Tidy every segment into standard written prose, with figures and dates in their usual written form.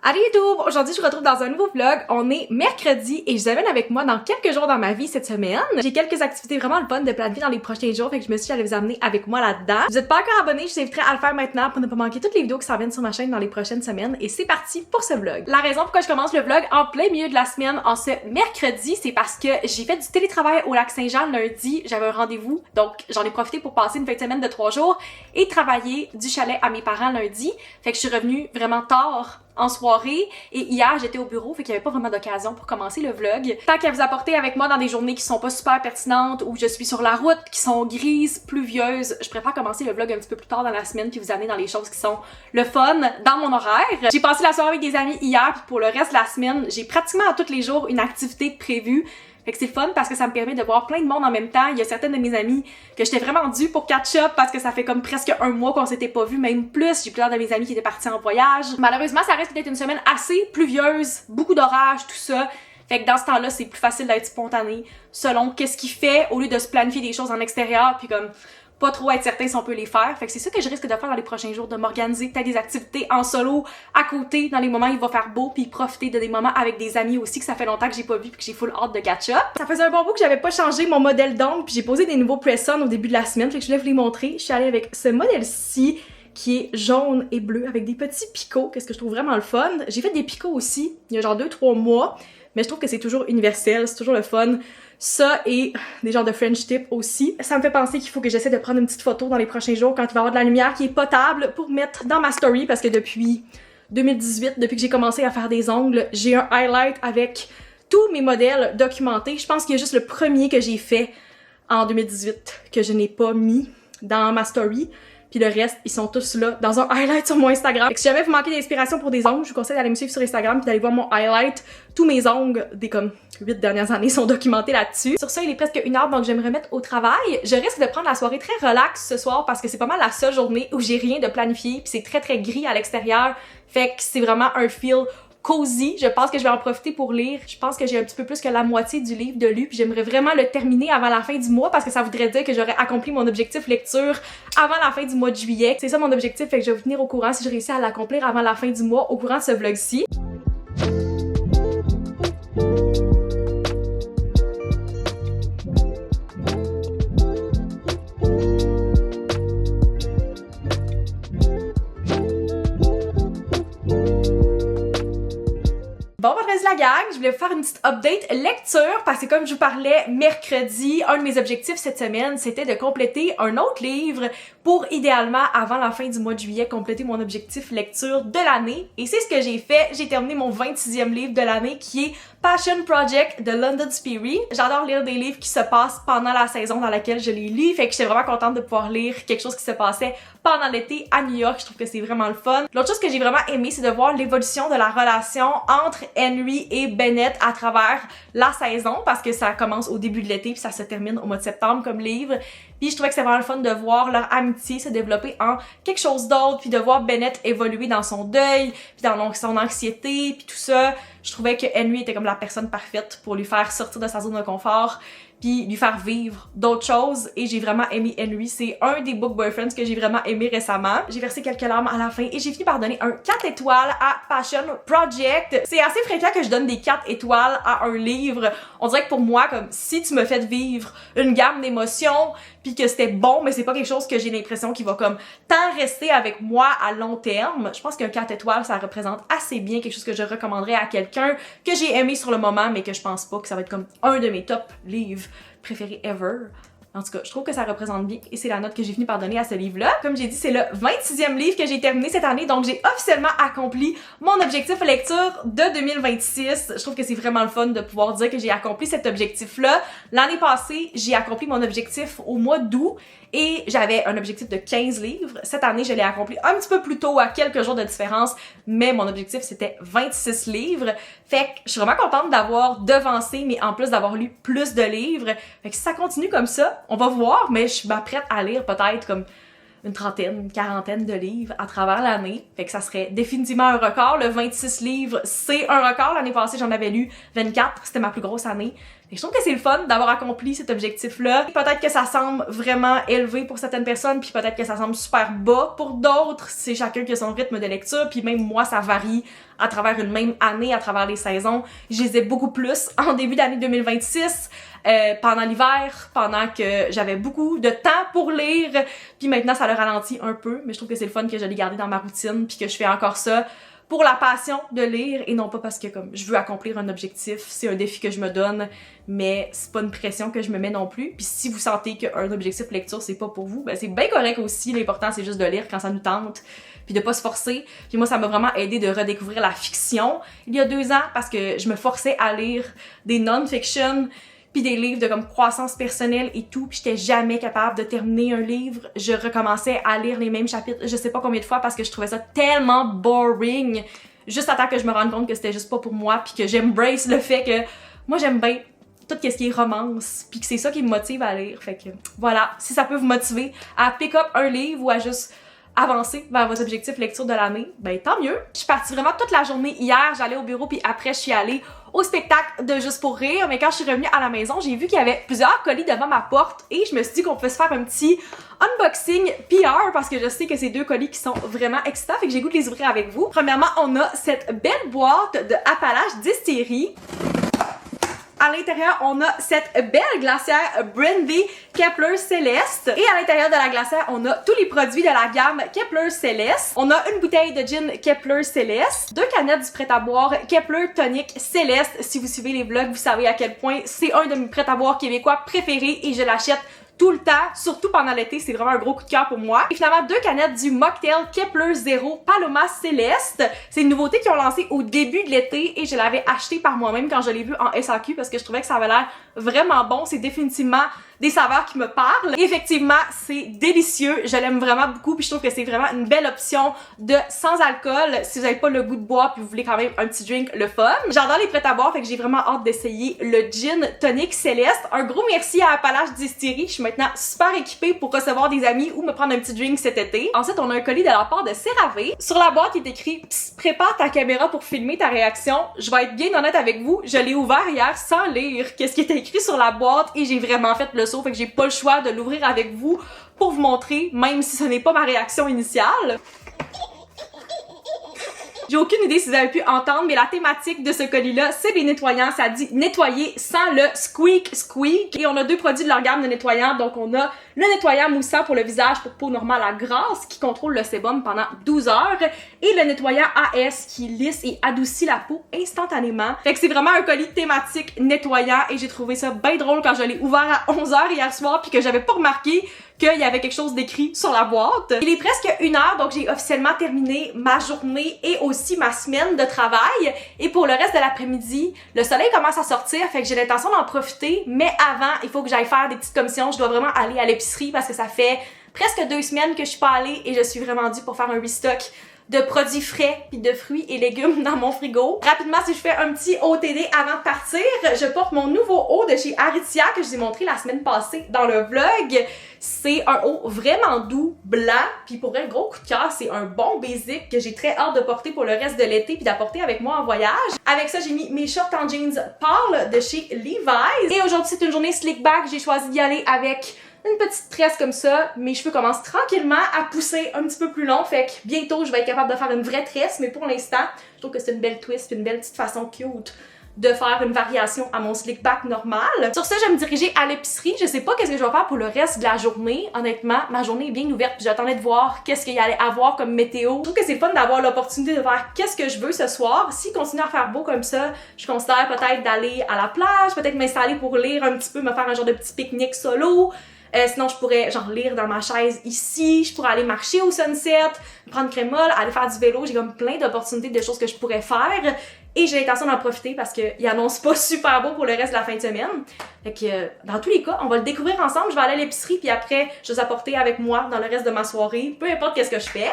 Allez YouTube! Aujourd'hui, je vous retrouve dans un nouveau vlog. On est mercredi et je vous amène avec moi dans quelques jours dans ma vie cette semaine. J'ai quelques activités vraiment le fun de planifier dans les prochains jours, fait que je me suis dit j'allais vous amener avec moi là-dedans. Si vous n'êtes pas encore abonné, je vous inviterai à le faire maintenant pour ne pas manquer toutes les vidéos qui s'en viennent sur ma chaîne dans les prochaines semaines. Et c'est parti pour ce vlog. La raison pourquoi je commence le vlog en plein milieu de la semaine, en ce mercredi, c'est parce que j'ai fait du télétravail au Lac-Saint-Jean lundi. J'avais un rendez-vous, donc j'en ai profité pour passer une fin de semaine de 3 jours et travailler du chalet à mes parents lundi. Fait que je suis revenue vraiment tard en soirée et hier j'étais au bureau, fait qu'il y avait pas vraiment d'occasion pour commencer le vlog. Tant qu'à vous apporter avec moi dans des journées qui sont pas super pertinentes ou je suis sur la route, qui sont grises, pluvieuses, je préfère commencer le vlog un petit peu plus tard dans la semaine puis vous amener dans les choses qui sont le fun dans mon horaire. J'ai passé la soirée avec des amis hier puis pour le reste de la semaine, j'ai pratiquement à tous les jours une activité prévue. Fait que c'est fun parce que ça me permet de voir plein de monde en même temps. Il y a certaines de mes amies que j'étais vraiment due pour catch-up parce que ça fait comme presque un mois qu'on s'était pas vu, même plus. J'ai plusieurs de mes amis qui étaient partis en voyage. Malheureusement, ça risque d'être une semaine assez pluvieuse, beaucoup d'orages, tout ça. Fait que dans ce temps-là, c'est plus facile d'être spontané selon qu'est-ce qu'il fait au lieu de se planifier des choses en extérieur puis comme pas trop être certain si on peut les faire. Fait que c'est ça que je risque de faire dans les prochains jours, de m'organiser peut-être des activités en solo à côté dans les moments où il va faire beau puis profiter de des moments avec des amis aussi que ça fait longtemps que j'ai pas vu puis que j'ai full hâte de catch-up. Ça faisait un bon bout que j'avais pas changé mon modèle d'ongle puis j'ai posé des nouveaux press-on au début de la semaine, fait que je voulais vous les montrer. Je suis allée avec ce modèle-ci qui est jaune et bleu avec des petits picots, qu'est-ce que je trouve vraiment le fun. J'ai fait des picots aussi il y a genre 2-3 mois, mais je trouve que c'est toujours universel, c'est toujours le fun. Ça et des genres de French tip aussi. Ça me fait penser qu'il faut que j'essaie de prendre une petite photo dans les prochains jours quand il va y avoir de la lumière qui est potable pour mettre dans ma story parce que depuis 2018, depuis que j'ai commencé à faire des ongles, j'ai un highlight avec tous mes modèles documentés. Je pense qu'il y a juste le premier que j'ai fait en 2018 que je n'ai pas mis dans ma story. Puis le reste, ils sont tous là dans un highlight sur mon Instagram. Fait que si jamais vous manquez d'inspiration pour des ongles, je vous conseille d'aller me suivre sur Instagram puis d'aller voir mon highlight. Tous mes ongles des comme 8 dernières années sont documentés là-dessus. Sur ça, il est presque 1h donc je vais me remettre au travail. Je risque de prendre la soirée très relax ce soir parce que c'est pas mal la seule journée où j'ai rien de planifié puis c'est très très gris à l'extérieur. Fait que c'est vraiment un feel cozy. Je pense que je vais en profiter pour lire. Je pense que j'ai un petit peu plus que la moitié du livre de lu puis j'aimerais vraiment le terminer avant la fin du mois parce que ça voudrait dire que j'aurais accompli mon objectif lecture avant la fin du mois de juillet. C'est ça mon objectif, fait que je vais vous tenir au courant si je réussis à l'accomplir avant la fin du mois au courant de ce vlog-ci. Bon vendredi la gang, je voulais vous faire une petite update lecture parce que comme je vous parlais mercredi, un de mes objectifs cette semaine c'était de compléter un autre livre pour idéalement avant la fin du mois de juillet compléter mon objectif lecture de l'année et c'est ce que j'ai fait. J'ai terminé mon 26e livre de l'année qui est Passion Project de London Spirit. J'adore lire des livres qui se passent pendant la saison dans laquelle je les lis, fait que j'étais vraiment contente de pouvoir lire quelque chose qui se passait pendant l'été à New York. Je trouve que c'est vraiment le fun. L'autre chose que j'ai vraiment aimé, c'est de voir l'évolution de la relation entre Henry et Bennett à travers la saison parce que ça commence au début de l'été puis ça se termine au mois de septembre comme livre. Puis je trouvais que c'était vraiment le fun de voir leur amitié se développer en quelque chose d'autre puis de voir Bennett évoluer dans son deuil puis dans son anxiété puis tout ça. Je trouvais que Henry était comme la personne parfaite pour lui faire sortir de sa zone de confort puis lui faire vivre d'autres choses et j'ai vraiment aimé Henry. C'est un des book boyfriends que j'ai vraiment aimé récemment. J'ai versé quelques larmes à la fin et j'ai fini par donner un 4 étoiles à Passion Project. C'est assez fréquent que je donne des 4 étoiles à un livre. On dirait que pour moi, comme si tu me fais vivre une gamme d'émotions puis que c'était bon, mais c'est pas quelque chose que j'ai l'impression qu'il va comme tant rester avec moi à long terme. Je pense qu'un 4 étoiles, ça représente assez bien quelque chose que je recommanderais à quelqu'un que j'ai aimé sur le moment, mais que je pense pas que ça va être comme un de mes top livres préférés ever. En tout cas, je trouve que ça représente bien et c'est la note que j'ai fini par donner à ce livre-là. Comme j'ai dit, c'est le 26e livre que j'ai terminé cette année, donc j'ai officiellement accompli mon objectif lecture de 2026. Je trouve que c'est vraiment le fun de pouvoir dire que j'ai accompli cet objectif-là. L'année passée, j'ai accompli mon objectif au mois d'août et j'avais un objectif de 15 livres. Cette année, je l'ai accompli un petit peu plus tôt, à quelques jours de différence, mais mon objectif, c'était 26 livres. Fait que je suis vraiment contente d'avoir devancé, mais en plus d'avoir lu plus de livres. Fait que si ça continue comme ça, on va voir, mais je suis prête à lire peut-être comme une trentaine, une quarantaine de livres à travers l'année. Fait que ça serait définitivement un record. Le 26 livres, c'est un record. L'année passée, j'en avais lu 24. C'était ma plus grosse année. Et je trouve que c'est le fun d'avoir accompli cet objectif-là. Peut-être que ça semble vraiment élevé pour certaines personnes, puis peut-être que ça semble super bas pour d'autres. C'est chacun qui a son rythme de lecture, puis même moi, ça varie à travers une même année, à travers les saisons. Je lisais beaucoup plus en début d'année 2026, pendant l'hiver, pendant que j'avais beaucoup de temps pour lire, puis maintenant ça le ralentit un peu, mais je trouve que c'est le fun que je l'ai gardé dans ma routine, puis que je fais encore ça pour la passion de lire et non pas parce que comme je veux accomplir un objectif, c'est un défi que je me donne, mais c'est pas une pression que je me mets non plus. Puis si vous sentez qu'un objectif lecture c'est pas pour vous, ben c'est bien correct aussi, l'important c'est juste de lire quand ça nous tente, puis de pas se forcer. Puis moi ça m'a vraiment aidé de redécouvrir la fiction il y a 2 ans parce que je me forçais à lire des non-fiction puis des livres de comme croissance personnelle et tout, puis j'étais jamais capable de terminer un livre. Je recommençais à lire les mêmes chapitres, je sais pas combien de fois, parce que je trouvais ça tellement boring, juste à temps que je me rende compte que c'était juste pas pour moi, puis que j'embrace le fait que moi j'aime bien tout ce qui est romance, puis que c'est ça qui me motive à lire. Fait que voilà, si ça peut vous motiver à pick up un livre ou à juste avancer vers vos objectifs lecture de l'année, ben tant mieux. Je suis partie vraiment toute la journée hier, j'allais au bureau puis après je suis allée au spectacle de Juste pour rire, mais quand je suis revenue à la maison, j'ai vu qu'il y avait plusieurs colis devant ma porte et je me suis dit qu'on pouvait se faire un petit unboxing PR parce que je sais que c'est 2 colis qui sont vraiment excitants, fait que j'ai goût de les ouvrir avec vous. Premièrement, on a cette belle boîte de Appalaches Distillery. À l'intérieur, on a cette belle glacière Brandy Kepler Céleste. Et à l'intérieur de la glacière, on a tous les produits de la gamme Kepler Céleste. On a une bouteille de gin Kepler Céleste, 2 canettes du prêt-à-boire Kepler Tonic Céleste. Si vous suivez les vlogs, vous savez à quel point c'est un de mes prêt-à-boire québécois préférés et je l'achète tout le temps, surtout pendant l'été, c'est vraiment un gros coup de cœur pour moi. Et finalement, 2 canettes du Mocktail Kepler Zero Paloma Céleste. C'est une nouveauté qu'ils ont lancée au début de l'été et je l'avais acheté par moi-même quand je l'ai vu en SAQ parce que je trouvais que ça avait l'air vraiment bon. C'est définitivement des saveurs qui me parlent. Et effectivement, c'est délicieux. Je l'aime vraiment beaucoup puis je trouve que c'est vraiment une belle option de sans alcool si vous n'avez pas le goût de boire puis vous voulez quand même un petit drink le fun. J'adore les prêts à boire, fait que j'ai vraiment hâte d'essayer le gin tonic Céleste. Un gros merci à Appalaches Distillery. Je suis maintenant super équipée pour recevoir des amis ou me prendre un petit drink cet été. Ensuite, on a un colis de la part de CeraVe. Sur la boîte, il est écrit « Psst, prépare ta caméra pour filmer ta réaction ». Je vais être bien honnête avec vous, je l'ai ouvert hier sans lire qu'est-ce qui était écrit sur la boîte et j'ai vraiment fait le saut, fait que j'ai pas le choix de l'ouvrir avec vous pour vous montrer, même si ce n'est pas ma réaction initiale. J'ai aucune idée si vous avez pu entendre, mais la thématique de ce colis-là, c'est des nettoyants. Ça dit nettoyer sans le squeak squeak. Et on a 2 produits de leur gamme de nettoyants. Donc on a le nettoyant moussant pour le visage pour peau normale à grasse qui contrôle le sébum pendant 12 heures et le nettoyant AS qui lisse et adoucit la peau instantanément. Fait que c'est vraiment un colis thématique nettoyant et j'ai trouvé ça bien drôle quand je l'ai ouvert à 11h hier soir puis que j'avais pas remarqué qu'il y avait quelque chose d'écrit sur la boîte. Il est presque 1h, donc j'ai officiellement terminé ma journée et aussi ma semaine de travail. Et pour le reste de l'après-midi, le soleil commence à sortir, fait que j'ai l'intention d'en profiter, mais avant, il faut que j'aille faire des petites commissions. Je dois vraiment aller à l'épicerie parce que ça fait presque 2 semaines que je suis pas allée et je suis vraiment due pour faire un restock de produits frais puis de fruits et légumes dans mon frigo. Rapidement, si je fais un petit OTD avant de partir, je porte mon nouveau haut de chez Aritzia que je vous ai montré la semaine passée dans le vlog. C'est un haut vraiment doux, blanc, puis pour vrai, gros coup de cœur, c'est un bon basic que j'ai très hâte de porter pour le reste de l'été puis d'apporter avec moi en voyage. Avec ça, j'ai mis mes shorts en jeans pâles de chez Levi's. Et aujourd'hui, c'est une journée slick back, j'ai choisi d'y aller avec une petite tresse comme ça. Mes cheveux commencent tranquillement à pousser un petit peu plus long, fait que bientôt je vais être capable de faire une vraie tresse, mais pour l'instant, je trouve que c'est une belle twist, une belle petite façon cute de faire une variation à mon slick back normal. Sur ça, je vais me diriger à l'épicerie. Je sais pas qu'est-ce que je vais faire pour le reste de la journée. Honnêtement, ma journée est bien ouverte puis j'attendais de voir qu'est-ce qu'il y allait avoir comme météo. Je trouve que c'est fun d'avoir l'opportunité de faire qu'est-ce que je veux ce soir. S'il continue à faire beau comme ça, je considère peut-être d'aller à la plage, peut-être m'installer pour lire un petit peu, me faire un genre de petit pique-nique solo. Sinon, je pourrais genre lire dans ma chaise ici, je pourrais aller marcher au sunset, prendre crémol, aller faire du vélo. J'ai comme plein d'opportunités de choses que je pourrais faire et j'ai l'intention d'en profiter parce qu'il annonce pas super beau pour le reste de la fin de semaine. Fait que dans tous les cas, on va le découvrir ensemble. Je vais aller à l'épicerie puis après, je vais apporter avec moi dans le reste de ma soirée, peu importe qu'est-ce que je fais.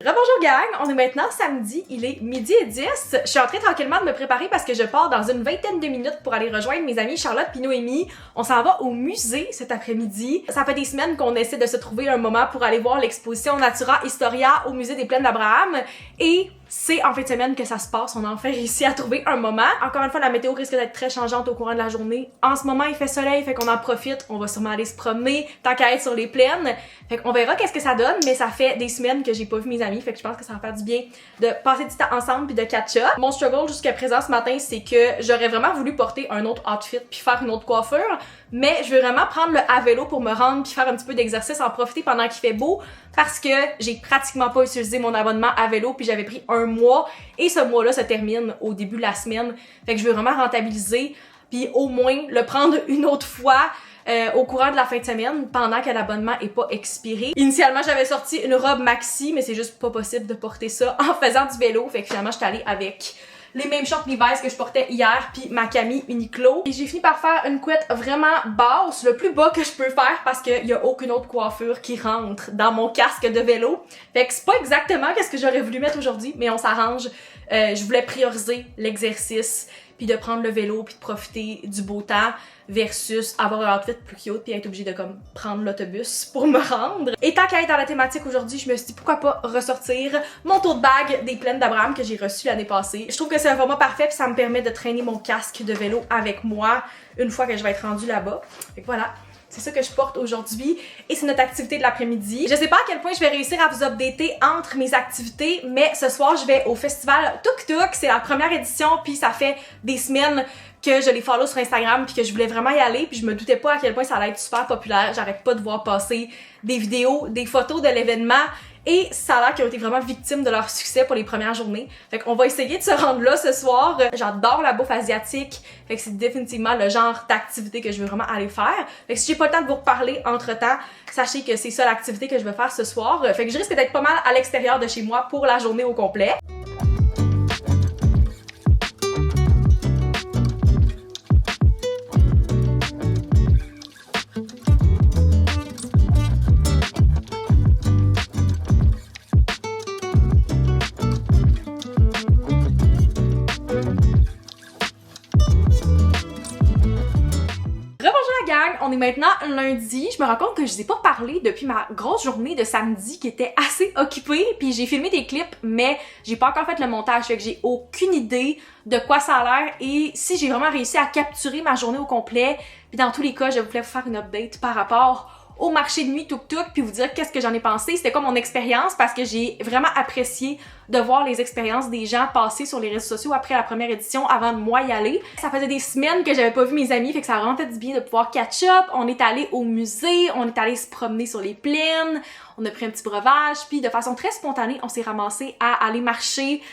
Bonjour gang, on est maintenant samedi, il est 12h10. Je suis en train tranquillement de me préparer parce que je pars dans une vingtaine de minutes pour aller rejoindre mes amis Charlotte et Noémie. On s'en va au musée cet après-midi. Ça fait des semaines qu'on essaie de se trouver un moment pour aller voir l'exposition Natura Historia au musée des Plaines d'Abraham et c'est en fin de semaine que ça se passe. On a enfin réussi à trouver un moment. Encore une fois, la météo risque d'être très changeante au courant de la journée. En ce moment, il fait soleil, fait qu'on en profite. On va sûrement aller se promener, tant qu'à être sur les plaines. Fait qu'on verra qu'est-ce que ça donne, mais ça fait des semaines que j'ai pas vu mes amis, fait que je pense que ça va faire du bien de passer du temps ensemble puis de catch-up. Mon struggle jusqu'à présent ce matin, c'est que j'aurais vraiment voulu porter un autre outfit puis faire une autre coiffure, mais je veux vraiment prendre le à vélo pour me rendre puis faire un petit peu d'exercice, en profiter pendant qu'il fait beau, parce que j'ai pratiquement pas utilisé mon abonnement à vélo puis j'avais pris un mois et ce mois-là se termine au début de la semaine. Fait que je veux vraiment rentabiliser puis au moins le prendre une autre fois au courant de la fin de semaine pendant que l'abonnement est pas expiré. Initialement, j'avais sorti une robe maxi, mais c'est juste pas possible de porter ça en faisant du vélo. Fait que finalement, j'étais allée avec les mêmes shorts Levi's que je portais hier puis ma Camille Uniqlo. Et j'ai fini par faire une couette vraiment basse, le plus bas que je peux faire parce qu'il y a aucune autre coiffure qui rentre dans mon casque de vélo. Fait que c'est pas exactement ce que j'aurais voulu mettre aujourd'hui, mais on s'arrange. Je voulais prioriser l'exercice puis de prendre le vélo puis de profiter du beau temps versus avoir un outfit plus cute puis être obligée de comme prendre l'autobus pour me rendre. Et tant qu'à être dans la thématique aujourd'hui, je me suis dit pourquoi pas ressortir mon tote bag des Plaines d'Abraham que j'ai reçu l'année passée. Je trouve que c'est un format parfait puis ça me permet de traîner mon casque de vélo avec moi une fois que je vais être rendue là-bas. Fait que voilà. C'est ça que je porte aujourd'hui et c'est notre activité de l'après-midi. Je sais pas à quel point je vais réussir à vous updater entre mes activités, mais ce soir je vais au festival Tuk Tuk. C'est la première édition puis ça fait des semaines que je les follow sur Instagram puis que je voulais vraiment y aller puis je me doutais pas à quel point ça allait être super populaire. J'arrête pas de voir passer des vidéos, des photos de l'événement et ça a l'air qu'ils ont été vraiment victimes de leur succès pour les premières journées. Fait qu'on va essayer de se rendre là ce soir. J'adore la bouffe asiatique. Fait que c'est définitivement le genre d'activité que je veux vraiment aller faire. Fait que si j'ai pas le temps de vous reparler entre-temps, sachez que c'est ça l'activité que je veux faire ce soir. Fait que je risque d'être pas mal à l'extérieur de chez moi pour la journée au complet. On est maintenant lundi. Je me rends compte que je vous ai pas parlé depuis ma grosse journée de samedi qui était assez occupée. Puis j'ai filmé des clips, mais j'ai pas encore fait le montage. Fait que j'ai aucune idée de quoi ça a l'air et si j'ai vraiment réussi à capturer ma journée au complet. Puis dans tous les cas, je voulais vous faire une update par rapport au marché de nuit Tuk Tuk puis vous dire qu'est-ce que j'en ai pensé. C'était comme mon expérience parce que j'ai vraiment apprécié de voir les expériences des gens passer sur les réseaux sociaux après la première édition avant de moi y aller. Ça faisait des semaines que j'avais pas vu mes amis, fait que ça a vraiment fait du bien de pouvoir catch up. On est allé au musée, on est allé se promener sur les plaines, on a pris un petit breuvage puis de façon très spontanée, on s'est ramassé à aller marcher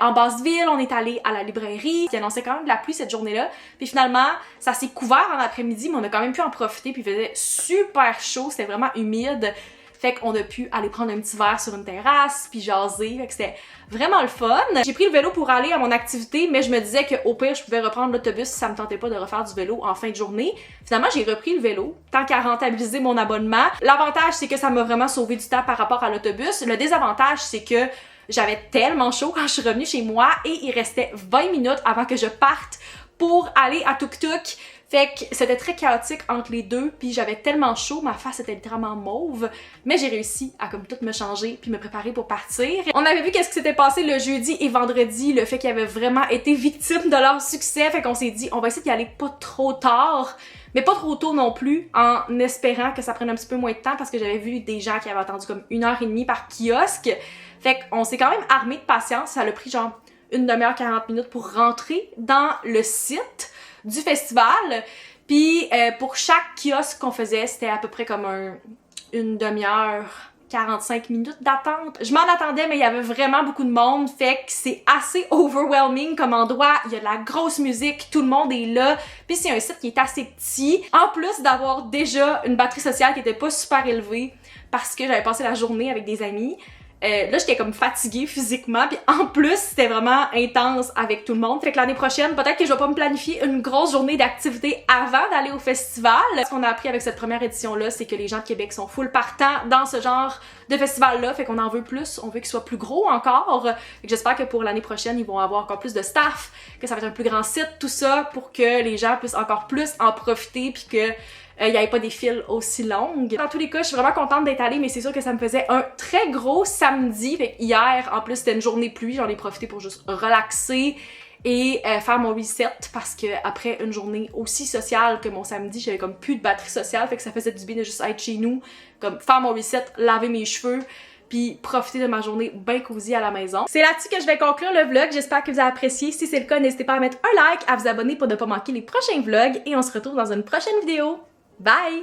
en Basse-Ville, on est allé à la librairie. Il annonçait quand même de la pluie cette journée-là. Puis finalement, ça s'est couvert en après-midi, mais on a quand même pu en profiter. Puis il faisait super chaud, c'était vraiment humide. Fait qu'on a pu aller prendre un petit verre sur une terrasse, puis jaser. Fait que c'était vraiment le fun. J'ai pris le vélo pour aller à mon activité, mais je me disais qu'au pire, je pouvais reprendre l'autobus si ça me tentait pas de refaire du vélo en fin de journée. Finalement, j'ai repris le vélo, tant qu'à rentabiliser mon abonnement. L'avantage, c'est que ça m'a vraiment sauvé du temps par rapport à l'autobus. Le désavantage, c'est que j'avais tellement chaud quand je suis revenue chez moi et il restait 20 minutes avant que je parte pour aller à Tuk Tuk. Fait que c'était très chaotique entre les deux puis j'avais tellement chaud, ma face était littéralement mauve, mais j'ai réussi à comme tout me changer puis me préparer pour partir. On avait vu qu'est-ce qui s'était passé le jeudi et vendredi, le fait qu'ils avaient vraiment été victimes de leur succès, fait qu'on s'est dit on va essayer d'y aller pas trop tard, mais pas trop tôt non plus, en espérant que ça prenne un petit peu moins de temps parce que j'avais vu des gens qui avaient attendu comme 1h30 par kiosque. Fait qu'on s'est quand même armé de patience, ça a pris genre une demi-heure, 40 minutes pour rentrer dans le site du festival. Puis pour chaque kiosque qu'on faisait, c'était à peu près comme une demi-heure, 45 minutes d'attente. Je m'en attendais, mais il y avait vraiment beaucoup de monde, fait que c'est assez overwhelming comme endroit. Il y a de la grosse musique, tout le monde est là, puis c'est un site qui est assez petit. En plus d'avoir déjà une batterie sociale qui était pas super élevée, parce que j'avais passé la journée avec des amis, Là, j'étais comme fatiguée physiquement, puis en plus, c'était vraiment intense avec tout le monde. Fait que l'année prochaine, peut-être que je vais pas me planifier une grosse journée d'activité avant d'aller au festival. Ce qu'on a appris avec cette première édition-là, c'est que les gens de Québec sont full partants dans ce genre de festival-là, fait qu'on en veut plus, on veut qu'il soit plus gros encore. Fait que j'espère que pour l'année prochaine, ils vont avoir encore plus de staff, que ça va être un plus grand site, tout ça, pour que les gens puissent encore plus en profiter, puis que il n'y avait pas des files aussi longues. Dans tous les cas, je suis vraiment contente d'être allée, mais c'est sûr que ça me faisait un très gros samedi. Fait que hier, en plus, c'était une journée de pluie, j'en ai profité pour juste relaxer et faire mon reset parce que après une journée aussi sociale que mon samedi, j'avais comme plus de batterie sociale, fait que ça faisait du bien de juste être chez nous, comme faire mon reset, laver mes cheveux, puis profiter de ma journée bien cosy à la maison. C'est là-dessus que je vais conclure le vlog. J'espère que vous avez apprécié. Si c'est le cas, n'hésitez pas à mettre un like, à vous abonner pour ne pas manquer les prochains vlogs et on se retrouve dans une prochaine vidéo. Bye!